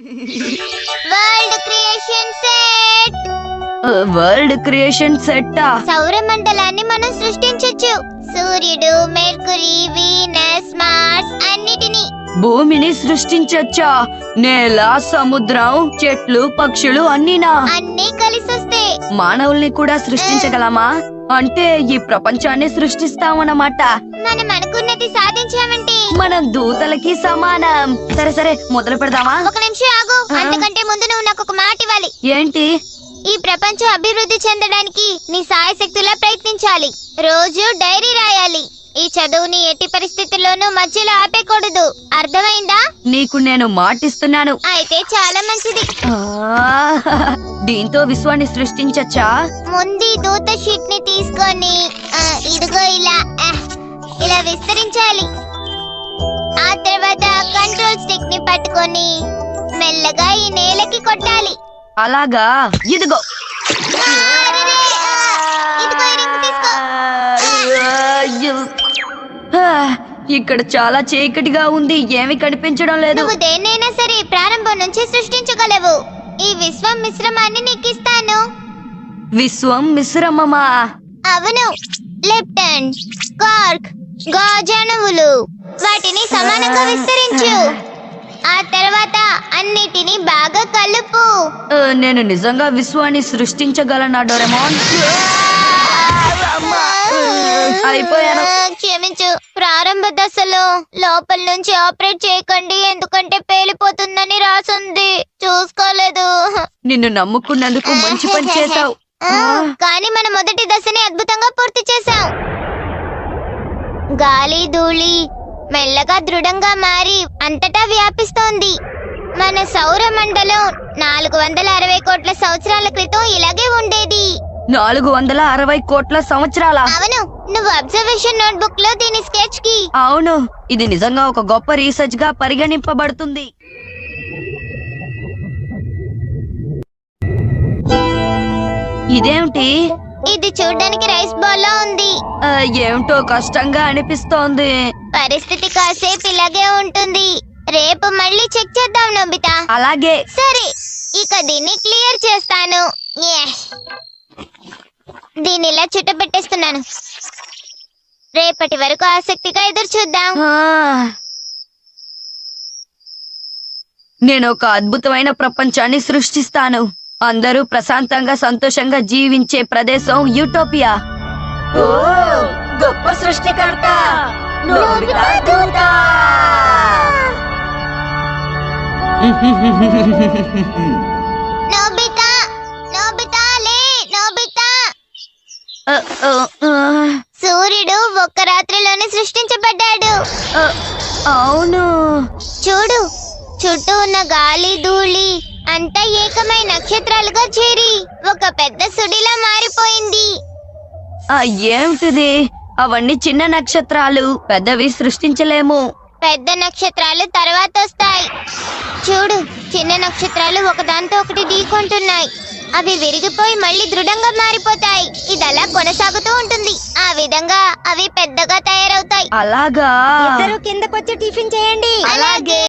World creation set. World creation సెట్టా? సౌరమండలాన్ని మనం సృష్టించొచ్చు. సూర్యుడు, మెర్కురీ, వీనస్, మార్స్ అన్నిటిని. భూమిని సృష్టించొచ్చా? నేల, సముద్రం, చెట్లు, పక్షులు అన్నీనా? అన్నీ కలిసొస్తే మానవుల్ని కూడా సృష్టించగలమా? అంటే ఈ ప్రపంచాన్ని సృష్టిస్తామన్నమాట. మనం అనుకున్నది సాధించామంటే మనం దూతలకి సమానం. సరే సరే మొదలు పెడదామా? ఒక నిమిషం ఆగు. అంతకంటే ముందు నువ్వు నాకు ఒక మాట ఇవ్వాలి. ఏంటి? ఈ ప్రపంచం అభివృద్ధి చెందడానికి నీ సాయశక్తులా ప్రయత్నించాలి. రోజు డైరీ రాయాలి. ఈ చదువుని ఎట్టి పరిస్థితుల్లోనూ మధ్యలో ఆపేకూడదు. అర్థమైందా? నీకు నేను మాటిస్తున్నాను. అయితే చాలా మంచిది. దీంతో విశ్వాన్ని సృష్టించచ్చా? ముందు దూత షీట్ ని తీసుకొని ఇదిగో ఇలా విస్తరించాలి. ఆ తర్వాత కంట్రోల్ స్టిక్ ని పట్టుకొని మెల్లగా ఈ నేలకి కొట్టాలి. అలాగా? ఇదిగో. ఇదిగో ఈ రింగ్ తీసుకో. ఇక్కడ చాలా చీకటిగా ఉంది, ఏమి కనిపించడం లేదు. నువ్వు దేన్నైనా సరే ప్రారంభం నుంచి సృష్టించగలవు. ఈ విశ్వం మిశ్రమాన్ని నీకిస్తాను. విశ్వం మిశ్రమమా? అవును. లెప్టన్, కార్క్, గాజాణువులు వాటిని సమానంగా విస్తరించు. ఆ తర్వాత అన్నిటిని బాగా కలుపు. నేను నిజంగా విశ్వాన్ని సృష్టించగలనా డోరేమోన్? అయిపోయాను. క్షమించు. ప్రారంభ దశలో లోపల నుంచి ఆపరేట్ చేయకండి, ఎందుకంటే పేలిపోతుందని రాసుంది. చూసుకోలేదు. నిన్ను నమ్ముకున్నందుకు మంచి పని చేశావు. కానీ మన మొదటి దశని అద్భుతంగా పూర్తి చేశాం. గాలి, ధూళి మెల్లగా దృఢంగా మారి అంతటా వ్యాపిస్తోంది. మన సౌర మండలం 460 కోట్ల సంవత్సరాల క్రితం ఇలాగే ఉండేది. 460 కోట్ల సంవత్సరాల? అవును. నువ్వు అబ్జర్వేషన్ నోట్బుక్ లో దీని స్కెచ్ కి. అవును, ఇది నిజంగా ఒక గొప్ప రీసెర్చ్ గా పరిగణింపబడుతుంది. ఇదేమిటి? ఇది చూడ్డానికి రైస్ బాల్ లా ఉంది. ఏమిటో కష్టంగా అనిపిస్తోంది. పరిస్థితి కాసేపు ఇలాగే ఉంటుంది. రేపు మళ్ళీ చెక్ చేద్దాం నోబితా. అలాగే. సరే, ఇక దీన్ని క్లియర్ చేస్తాను. దీన్ని ఇలా చుట్టబెట్టేస్తున్నాను. రేపటి వరకు ఆసక్తిగా ఎదురు చూద్దాం. నేను ఒక అద్భుతమైన ప్రపంచాన్ని సృష్టిస్తాను. అందరూ ప్రశాంతంగా సంతోషంగా జీవించే ప్రదేశం యూటోపియా. గొప్ప సృష్టికర్త నోబితా దూత. నోబితా, నోబితా లే, నోబితా. సూర్యుడు ఒక్క రాత్రిలోనే సృష్టించబడ్డాడు. అవును. చూడు, చుట్టూ ఉన్న గాలి, ధూళి అంతా ఏకమై నక్షత్రాలుగా చేరి ఒక పెద్ద సుడిలా మారిపోయింది. ఏమిటిది? అవన్నీ చిన్న నక్షత్రాలు, పెద్దవి సృష్టించలేము. పెద్ద నక్షత్రాలు తర్వాత వస్తాయి. చూడు, చిన్న నక్షత్రాలు ఒకదాంతో ఒకటి ఢీకొంటున్నాయి. అవి విరిగిపోయి మళ్ళీ దృఢంగా మారిపోతాయి. ఇదలా కొనసాగుతూ ఉంటుంది. ఆ విధంగా అవి పెద్దగా తయారవుతాయి. అలాగా? ఇద్దరు కిందకొచ్చి టిఫిన్ చేయండి. అలాగే.